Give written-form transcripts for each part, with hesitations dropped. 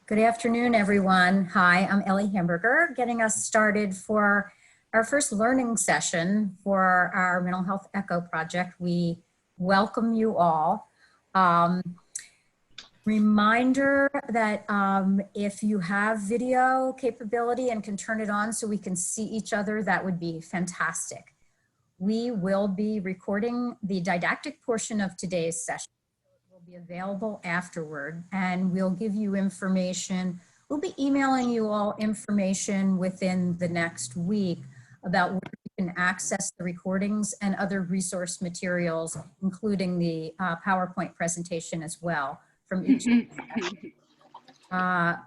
Good afternoon, everyone. Hi, I'm Ellie Hamburger, getting us started for our first learning session for our mental health echo project. We welcome you all. Reminder that if you have video capability and can turn it on so we can see each other, that would be fantastic. We will be recording the didactic portion of today's session. Will be available afterward, and we'll give you information. We'll be emailing you all information within the next week about where you can access the recordings and other resource materials, including the PowerPoint presentation as well from each.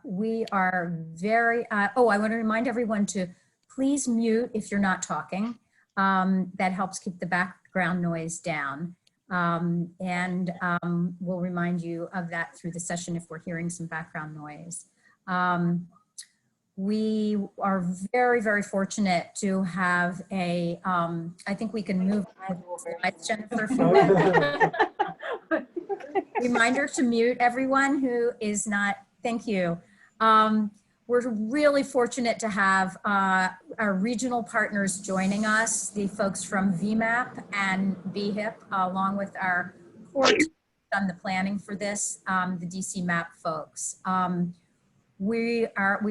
We are very, I want to remind everyone to please mute if you're not talking. That helps keep the background noise down. We'll remind you of that through the session if we're hearing some background noise. We are very, very fortunate to have a, I think we can move slides, Jennifer. Reminder to mute everyone who is not, thank you. We're really fortunate to have our regional partners joining us, the folks from VMAP and BHIP, along with our core team on the planning for this, the DC MAP folks. We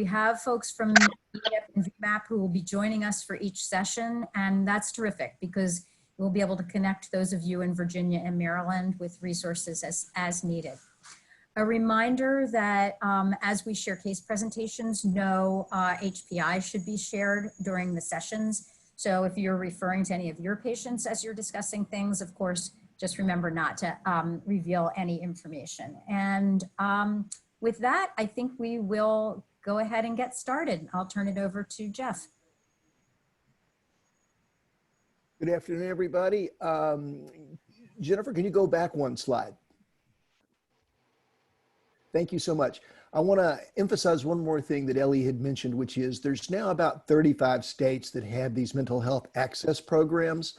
have folks from BHIP and VMAP who will be joining us for each session, and that's terrific because we'll be able to connect those of you in Virginia and Maryland with resources as needed. A reminder that as we share case presentations, no HPI should be shared during the sessions. So if you're referring to any of your patients as you're discussing things, of course, just remember not to reveal any information. And with that, I think we will go ahead and get started. I'll turn it over to Jeff. Good afternoon, everybody. Jennifer, can you go back one slide? Thank you so much. I want to emphasize one more thing that Ellie had mentioned, which is there's now about 35 states that have these mental health access programs.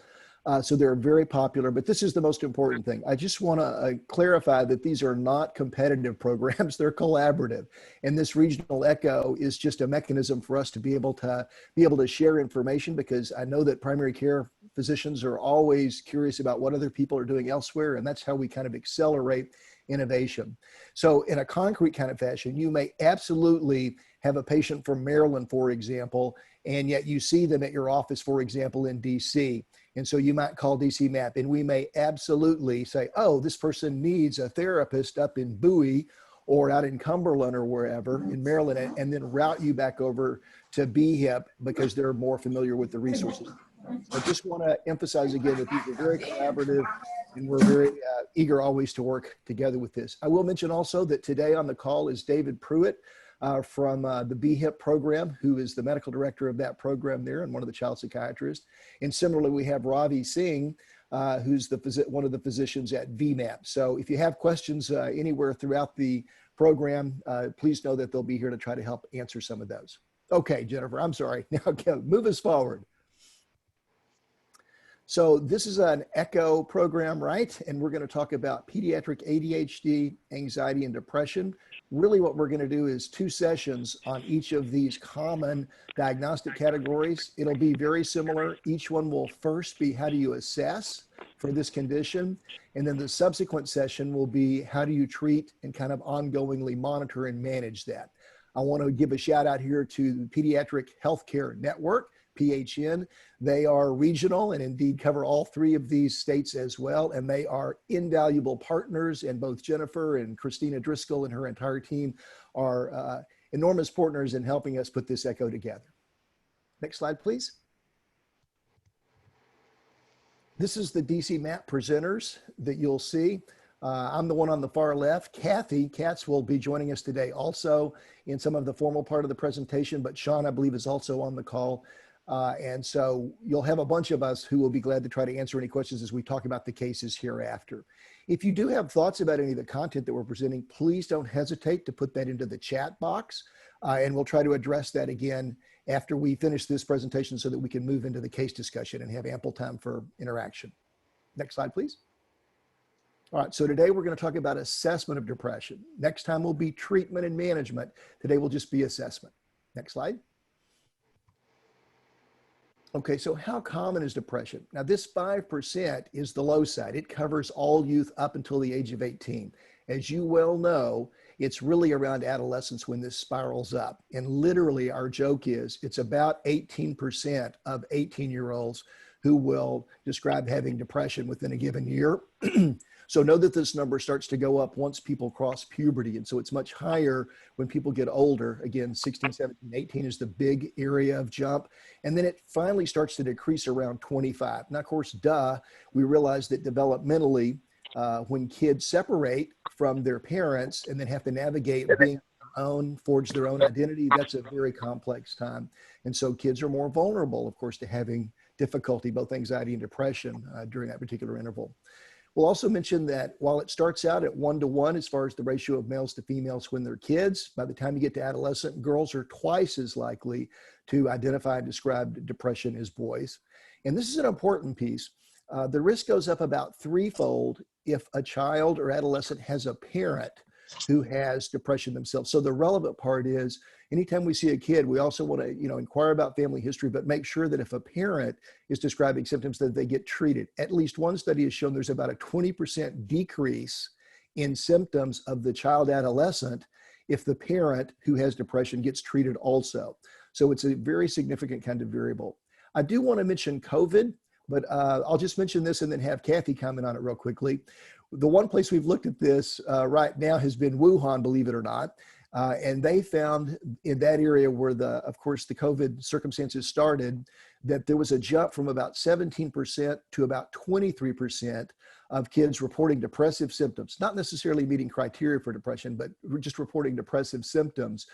So they're very popular, but this is the most important thing. I just want to clarify that these are not competitive programs, they're collaborative. And this regional echo is just a mechanism for us to be able to share information, because I know that primary care physicians are always curious about what other people are doing elsewhere, and that's how we kind of accelerate innovation. So in a concrete kind of fashion, you may absolutely have a patient from Maryland, for example, and yet you see them at your office, for example, in DC. And so you might call DC MAP, and we may absolutely say, oh, this person needs a therapist up in Bowie or out in Cumberland or wherever in Maryland, and then route you back over to BHIP because they're more familiar with the resources. I just want to emphasize again that these are very collaborative, and we're very eager always to work together with this. I will mention also that today on the call is David Pruitt from the BHIP program, who is the medical director of that program there and one of the child psychiatrists. And similarly, we have Ravi Singh, who's one of the physicians at VMAP. So if you have questions anywhere throughout the program, please know that they'll be here to try to help answer some of those. Okay, Jennifer, I'm sorry. Now move us forward. So this is an echo program, right? And we're going to talk about pediatric ADHD, anxiety, and depression. Really what we're going to do is 2 sessions on each of these common diagnostic categories. It'll be very similar. Each one will first be how do you assess for this condition? And then the subsequent session will be how do you treat and kind of ongoingly monitor and manage that. I want to give a shout out here to the Pediatric Healthcare Network, PHN. They are regional and indeed cover all 3 of these states as well. And they are invaluable partners, and both Jennifer and Christina Driscoll and her entire team are enormous partners in helping us put this echo together. Next slide, please. This is the DC MAP presenters that you'll see. I'm the one on the far left. Kathy Katz will be joining us today also in some of the formal part of the presentation, but Sean, I believe, is also on the call. And so you'll have a bunch of us who will be glad to try to answer any questions as we talk about the cases hereafter. If you do have thoughts about any of the content that we're presenting, please don't hesitate to put that into the chat box. And we'll try to address that again after we finish this presentation so that we can move into the case discussion and have ample time for interaction. Next slide, please. All right, so today we're going to talk about assessment of depression. Next time will be treatment and management. Today will just be assessment. Next slide. Okay, so how common is depression? Now, this 5% is the low side. It covers all youth up until the age of 18. As you well know, it's really around adolescence when this spirals up. And literally, our joke is it's about 18% of 18-year-olds who will describe having depression within a given year. So know that this number starts to go up once people cross puberty. And so it's much higher when people get older. Again, 16, 17, 18 is the big area of jump. And then it finally starts to decrease around 25. Now, of course, we realize that developmentally, when kids separate from their parents and then have to navigate being their own, forge their own identity, that's a very complex time. And so kids are more vulnerable, of course, to having difficulty, both anxiety and depression during that particular interval. We'll also mention that while it starts out at 1-to-1 as far as the ratio of males to females when they're kids, by the time you get to adolescent, girls are twice as likely to identify and describe depression as boys. And this is an important piece. The risk goes up about threefold if a child or adolescent has a parent who has depression themselves. So the relevant part is anytime we see a kid, we also want to, inquire about family history, but make sure that if a parent is describing symptoms that they get treated. At least one study has shown there's about a 20% decrease in symptoms of the child adolescent if the parent who has depression gets treated also. So it's a very significant kind of variable. I do want to mention COVID, but I'll just mention this and then have Kathy comment on it real quickly. The one place we've looked at this right now has been Wuhan, believe it or not. And they found in that area where of course, the COVID circumstances started, that there was a jump from about 17% to about 23% of kids reporting depressive symptoms, not necessarily meeting criteria for depression, but just reporting depressive symptoms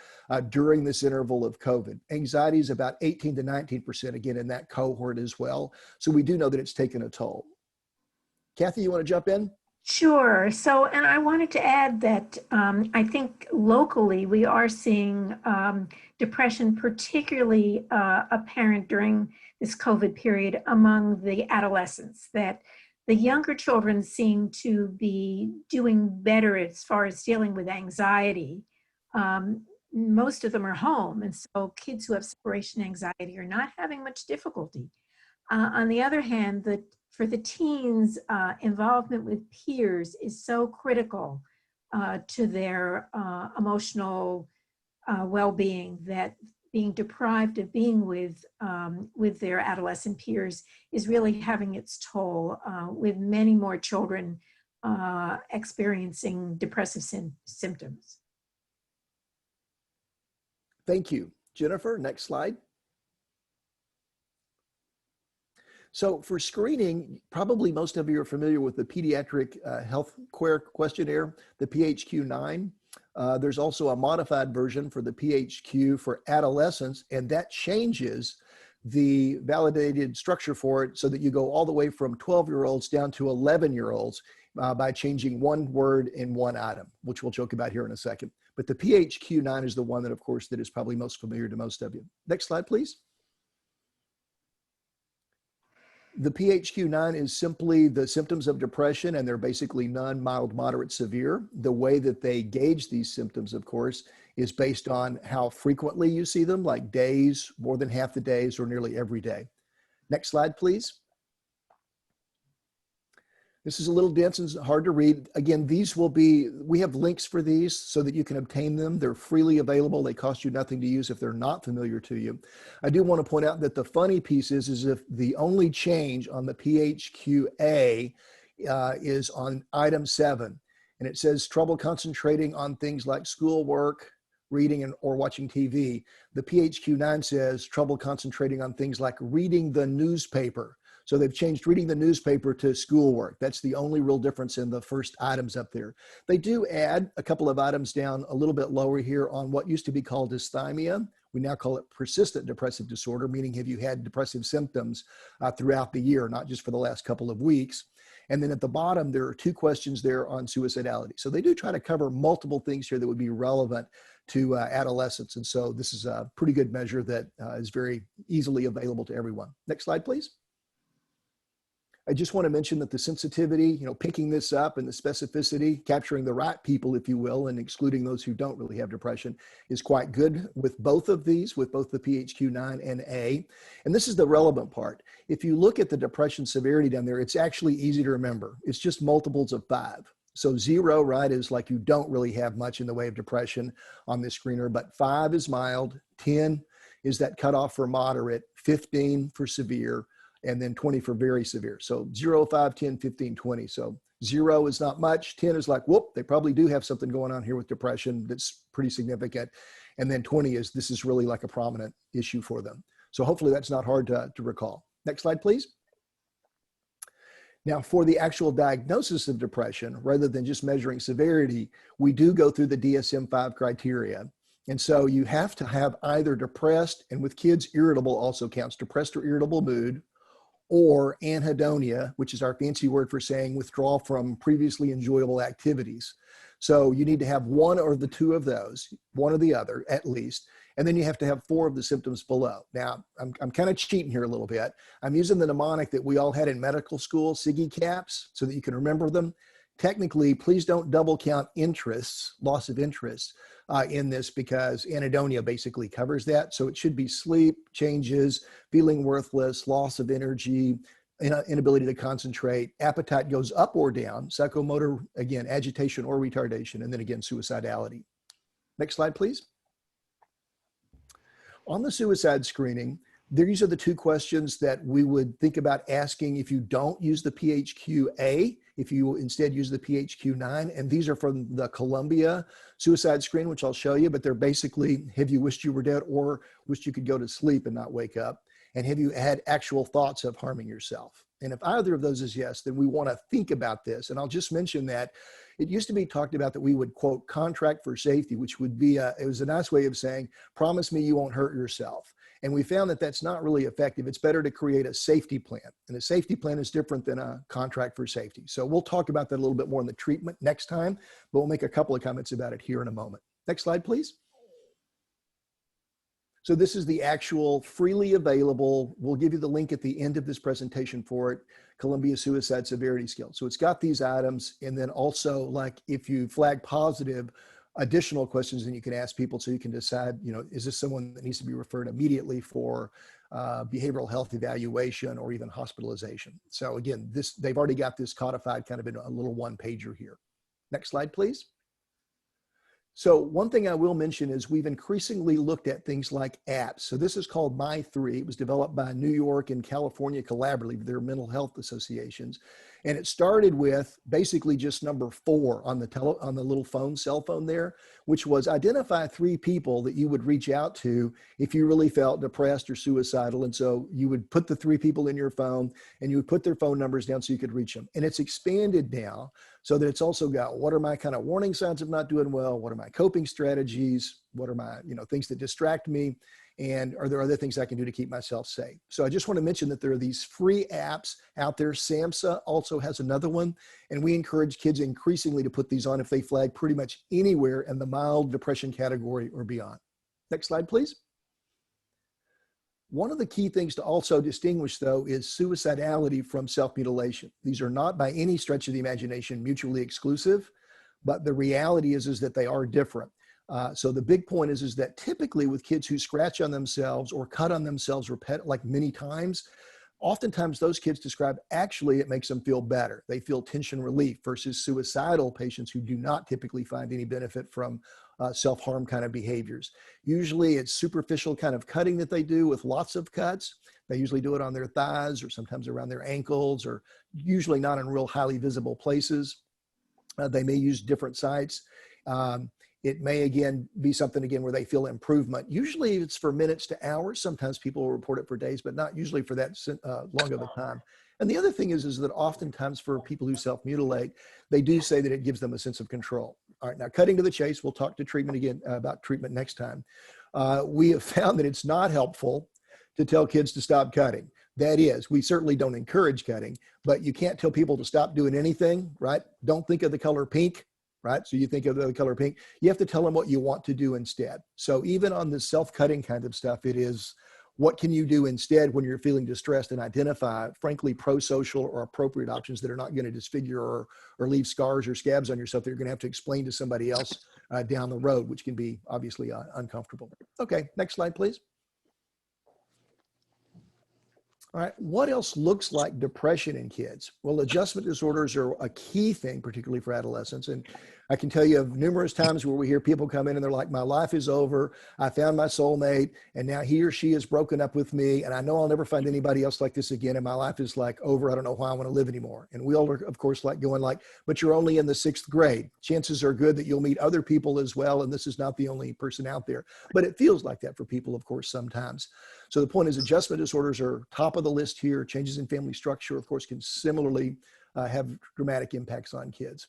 during this interval of COVID. Anxiety is about 18 to 19%, again, in that cohort as well. So we do know that it's taken a toll. Kathy, you want to jump in? Sure. So, and I wanted to add that I think locally we are seeing depression particularly apparent during this COVID period among the adolescents, that the younger children seem to be doing better as far as dealing with anxiety. Most of them are home, and so kids who have separation anxiety are not having much difficulty. On the other hand, for the teens, involvement with peers is so critical to their emotional well-being, that being deprived of being with their adolescent peers is really having its toll, with many more children experiencing depressive symptoms. Thank you. Jennifer, next slide. So for screening, probably most of you are familiar with the Pediatric Health Questionnaire, the PHQ-9. There's also a modified version for the PHQ for adolescents, and that changes the validated structure for it so that you go all the way from 12-year-olds down to 11-year-olds by changing one word in one item, which we'll joke about here in a second. But the PHQ-9 is the one that, of course, that is probably most familiar to most of you. Next slide, please. The PHQ-9 is simply the symptoms of depression, and they're basically none, mild, moderate, severe. The way that they gauge these symptoms, of course, is based on how frequently you see them, like days, more than half the days, or nearly every day. Next slide, please. This is a little dense and hard to read. Again, we have links for these so that you can obtain them. They're freely available. They cost you nothing to use if they're not familiar to you. I do want to point out that the funny piece is if the only change on the PHQ-A is on item 7, and it says trouble concentrating on things like schoolwork, reading, or watching TV. The PHQ-9 says trouble concentrating on things like reading the newspaper. So they've changed reading the newspaper to schoolwork. That's the only real difference in the first items up there. They do add a couple of items down a little bit lower here on what used to be called dysthymia. We now call it persistent depressive disorder, meaning have you had depressive symptoms throughout the year, not just for the last couple of weeks. And then at the bottom, there are 2 questions there on suicidality. So they do try to cover multiple things here that would be relevant to adolescents. And so this is a pretty good measure that is very easily available to everyone. Next slide, please. I just want to mention that the sensitivity, picking this up and the specificity, capturing the right people, if you will, and excluding those who don't really have depression is quite good with both of these, with both the PHQ-9 and A. And this is the relevant part. If you look at the depression severity down there, it's actually easy to remember. It's just multiples of 5. So 0, right, is like you don't really have much in the way of depression on this screener, but 5 is mild, 10 is that cutoff for moderate, 15 for severe, and then 20 for very severe. So 0, 5, 10, 15, 20. So 0 is not much. 10 is like, whoop, they probably do have something going on here with depression that's pretty significant. And then 20 is, this is really like a prominent issue for them. So hopefully that's not hard to recall. Next slide, please. Now, for the actual diagnosis of depression, rather than just measuring severity, we do go through the DSM-5 criteria. And so you have to have either depressed, and with kids, irritable also counts, depressed or irritable mood, or anhedonia, which is our fancy word for saying withdrawal from previously enjoyable activities. So you need to have one or the two of those, one or the other at least, and then you have to have 4 of the symptoms below. Now, I'm kind of cheating here a little bit. I'm using the mnemonic that we all had in medical school, SIGI caps, so that you can remember them. Technically, please don't double count interests, loss of interest in this, because anhedonia basically covers that. So it should be sleep, changes, feeling worthless, loss of energy, inability to concentrate, appetite goes up or down, psychomotor, again, agitation or retardation, and then again, suicidality. Next slide, please. On the suicide screening, these are the 2 questions that we would think about asking if you don't use the PHQ-A, if you instead use the PHQ-9. And these are from the Columbia suicide screen, which I'll show you, but they're basically, have you wished you were dead or wished you could go to sleep and not wake up? And have you had actual thoughts of harming yourself? And if either of those is yes, then we want to think about this. And I'll just mention that it used to be talked about that we would, quote, contract for safety, which would be, it was a nice way of saying, promise me you won't hurt yourself. And we found that that's not really effective. It's better to create a safety plan. And a safety plan is different than a contract for safety. So we'll talk about that a little bit more in the treatment next time, but we'll make a couple of comments about it here in a moment. Next slide, please. So this is the actual freely available, we'll give you the link at the end of this presentation for it, Columbia Suicide Severity Scale. So it's got these items, and then also, like, if you flag positive, additional questions then you can ask people so you can decide, is this someone that needs to be referred immediately for behavioral health evaluation or even hospitalization. So again, they've already got this codified kind of in a little 1-pager here. Next slide, please. So one thing I will mention is we've increasingly looked at things like apps. So this is called My3. It was developed by New York and California collaboratively, their mental health associations. And it started with basically just number 4 on the little cell phone there, which was identify 3 people that you would reach out to if you really felt depressed or suicidal. And so you would put the 3 people in your phone and you would put their phone numbers down so you could reach them. And it's expanded now so that it's also got, what are my kind of warning signs of not doing well? What are my coping strategies? What are my, things that distract me? And are there other things I can do to keep myself safe? So I just want to mention that there are these free apps out there. SAMHSA also has another one, and we encourage kids increasingly to put these on if they flag pretty much anywhere in the mild depression category or beyond. Next slide, please. One of the key things to also distinguish, though, is suicidality from self-mutilation. These are not by any stretch of the imagination mutually exclusive, but the reality is that they are different. So the big point is that typically with kids who scratch on themselves or cut on themselves like many times, oftentimes those kids describe actually it makes them feel better. They feel tension relief versus suicidal patients who do not typically find any benefit from self-harm kind of behaviors. Usually it's superficial kind of cutting that they do with lots of cuts. They usually do it on their thighs or sometimes around their ankles, or usually not in real highly visible places. They may use different sites. It may, again, be something, again, where they feel improvement. Usually it's for minutes to hours. Sometimes people will report it for days, but not usually for that long of a time. And the other thing is that oftentimes for people who self-mutilate, they do say that it gives them a sense of control. All right, now cutting to the chase, we'll talk to treatment again about treatment next time. We have found that it's not helpful to tell kids to stop cutting. That is, we certainly don't encourage cutting, but you can't tell people to stop doing anything, right? Don't think of the color pink. Right? So you think of the color pink, you have to tell them what you want to do instead. So even on the self-cutting kind of stuff, it is What can you do instead when you're feeling distressed, and identify, frankly, pro-social or appropriate options that are not going to disfigure or leave scars or scabs on yourself that you're going to have to explain to somebody else down the road, which can be obviously uncomfortable. Okay, next slide, please. All right, what else looks like depression in kids? Well, adjustment disorders are a key thing, particularly for adolescents. And I can tell you of numerous times where we hear people come in and they're like, my life is over. I found my soulmate and now he or she has broken up with me. And I know I'll never find anybody else like this again. And my life is like over. I don't know why I want to live anymore. And we all are, of course, like going like, but you're only in the 6th grade. Chances are good that you'll meet other people as well. And this is not the only person out there, but it feels like that for people, of course, sometimes. So the point is adjustment disorders are top of the list here. Changes in family structure, of course, can similarly have dramatic impacts on kids.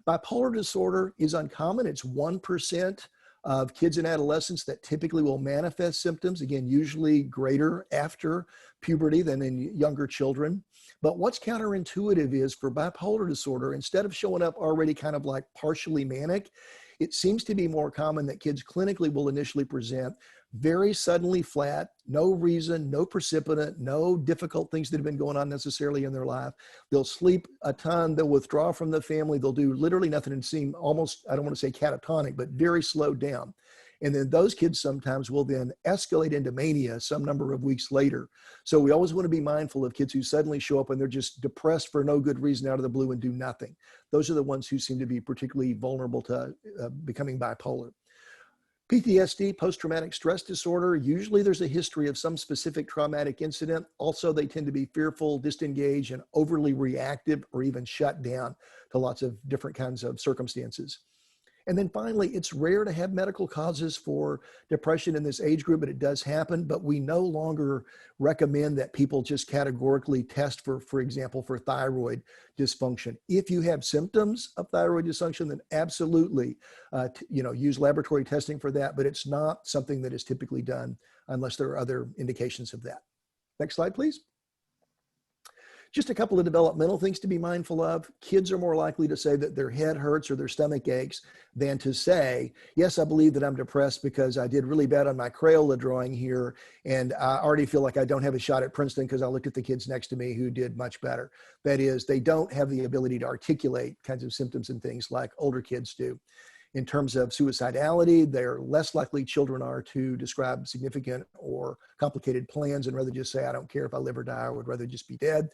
Bipolar disorder is uncommon. It's 1% of kids and adolescents that typically will manifest symptoms, again, usually greater after puberty than in younger children. But what's counterintuitive is for bipolar disorder, instead of showing up already kind of like partially manic, it seems to be more common that kids clinically will initially present very suddenly flat, no reason, no precipitant, no difficult things that have been going on necessarily in their life. They'll sleep a ton, they'll withdraw from the family, they'll do literally nothing and seem almost, I don't want to say catatonic, but very slowed down. And then those kids sometimes will then escalate into mania some number of weeks later. So we always want to be mindful of kids who suddenly show up and they're just depressed for no good reason out of the blue and do nothing. Those are the ones who seem to be particularly vulnerable to becoming bipolar. PTSD, post-traumatic stress disorder, usually there's a history of some specific traumatic incident. Also, they tend to be fearful, disengaged, and overly reactive or even shut down to lots of different kinds of circumstances. And then finally, it's rare to have medical causes for depression in this age group, but it does happen. But we no longer recommend that people just categorically test for example, for thyroid dysfunction. If you have symptoms of thyroid dysfunction, then absolutely, use laboratory testing for that. But it's not something that is typically done unless there are other indications of that. Next slide, please. Just a couple of developmental things to be mindful of. Kids are more likely to say that their head hurts or their stomach aches than to say, yes, I believe that I'm depressed because I did really bad on my Crayola drawing here, and I already feel like I don't have a shot at Princeton because I looked at the kids next to me who did much better. That is, they don't have the ability to articulate kinds of symptoms and things like older kids do. In terms of suicidality, they're less likely, children are, to describe significant or complicated plans and rather just say, I don't care if I live or die, I would rather just be dead.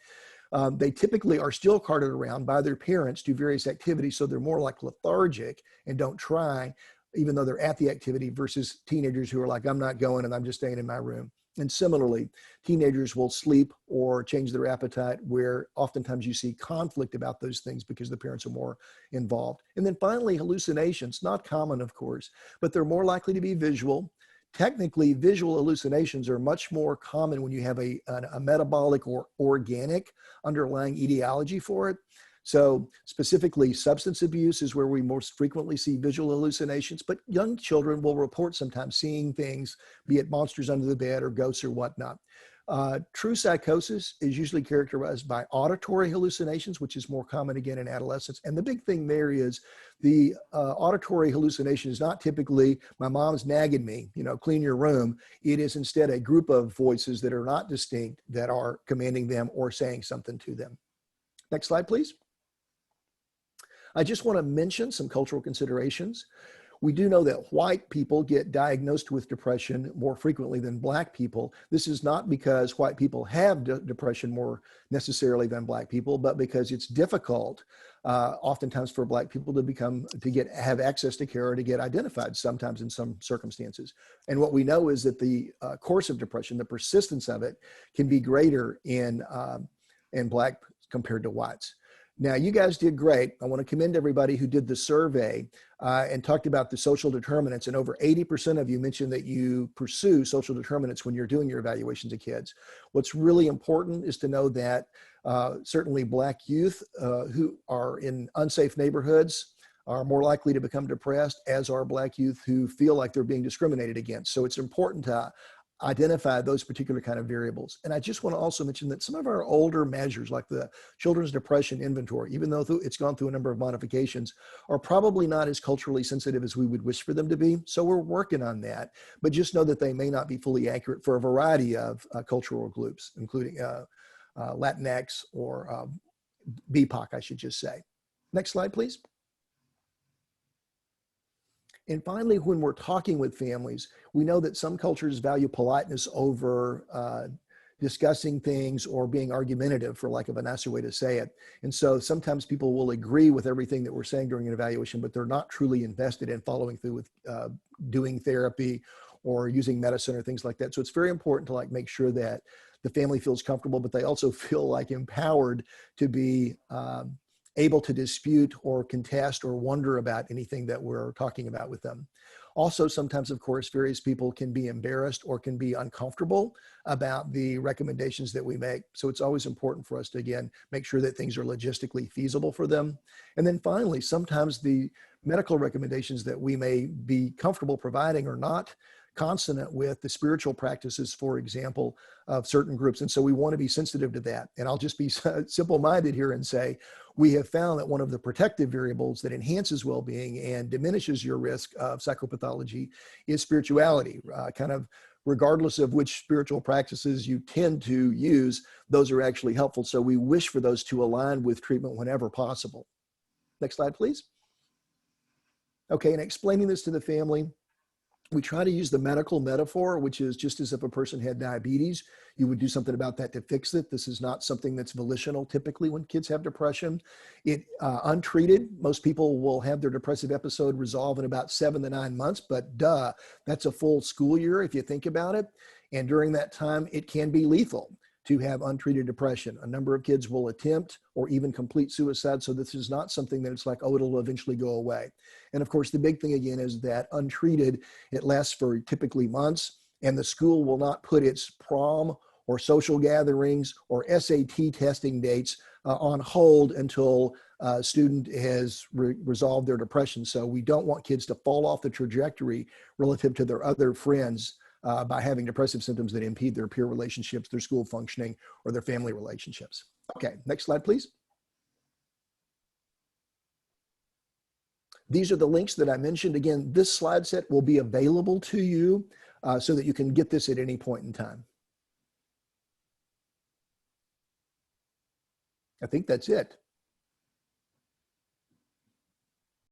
They typically are still carted around by their parents to various activities, so they're more like lethargic and don't try, even though they're at the activity, versus teenagers who are like, I'm not going and I'm just staying in my room. And similarly, teenagers will sleep or change their appetite, where oftentimes you see conflict about those things because the parents are more involved. And then finally, hallucinations, not common, of course, but they're more likely to be visual. Technically, visual hallucinations are much more common when you have a metabolic or organic underlying etiology for it. So specifically, substance abuse is where we most frequently see visual hallucinations, but young children will report sometimes seeing things, be it monsters under the bed or ghosts or whatnot. True psychosis is usually characterized by auditory hallucinations, which is more common again in adolescence. And the big thing there is the auditory hallucination is not typically, my mom's nagging me, clean your room. It is instead a group of voices that are not distinct that are commanding them or saying something to them. Next slide, please. I just want to mention some cultural considerations. We do know that white people get diagnosed with depression more frequently than Black people. This is not because white people have depression more necessarily than Black people, but because it's difficult oftentimes for Black people to have access to care or to get identified sometimes in some circumstances. And what we know is that the course of depression, the persistence of it, can be greater in Black compared to whites. Now, you guys did great. I want to commend everybody who did the survey and talked about the social determinants. And over 80% of you mentioned that you pursue social determinants when you're doing your evaluations of kids. What's really important is to know that certainly Black youth who are in unsafe neighborhoods are more likely to become depressed, as are Black youth who feel like they're being discriminated against. So it's important to identify those particular kind of variables. And I just want to also mention that some of our older measures, like the Children's Depression Inventory, even though it's gone through a number of modifications, are probably not as culturally sensitive as we would wish for them to be. So we're working on that, but just know that they may not be fully accurate for a variety of cultural groups, including Latinx or BIPOC, I should just say. Next slide, please. And finally, when we're talking with families, we know that some cultures value politeness over discussing things or being argumentative, for lack of a nicer way to say it. And so sometimes people will agree with everything that we're saying during an evaluation, but they're not truly invested in following through with doing therapy or using medicine or things like that. So it's very important to make sure that the family feels comfortable, but they also feel empowered to be able to dispute or contest or wonder about anything that we're talking about with them. Also, sometimes, of course, various people can be embarrassed or can be uncomfortable about the recommendations that we make. So it's always important for us to, again, make sure that things are logistically feasible for them. And then finally, sometimes the medical recommendations that we may be comfortable providing are not consonant with the spiritual practices, for example, of certain groups. And so we want to be sensitive to that. And I'll just be simple-minded here and say, we have found that one of the protective variables that enhances well-being and diminishes your risk of psychopathology is spirituality. Kind of regardless of which spiritual practices you tend to use, those are actually helpful. So we wish for those to align with treatment whenever possible. Next slide, please. Okay, and explaining this to the family, we try to use the medical metaphor, which is just as if a person had diabetes, you would do something about that to fix it. This is not something that's volitional typically when kids have depression. Untreated, most people will have their depressive episode resolve in about 7 to 9 months, but that's a full school year if you think about it. And during that time, it can be lethal to have untreated depression. A number of kids will attempt or even complete suicide. So this is not something that it's like, oh, it'll eventually go away. And of course, the big thing again is that untreated, it lasts for typically months, and the school will not put its prom or social gatherings or SAT testing dates on hold until a student has resolved their depression. So we don't want kids to fall off the trajectory relative to their other friends by having depressive symptoms that impede their peer relationships, their school functioning, or their family relationships. Okay, next slide, please. These are the links that I mentioned. Again, this slide set will be available to you so that you can get this at any point in time. I think that's it.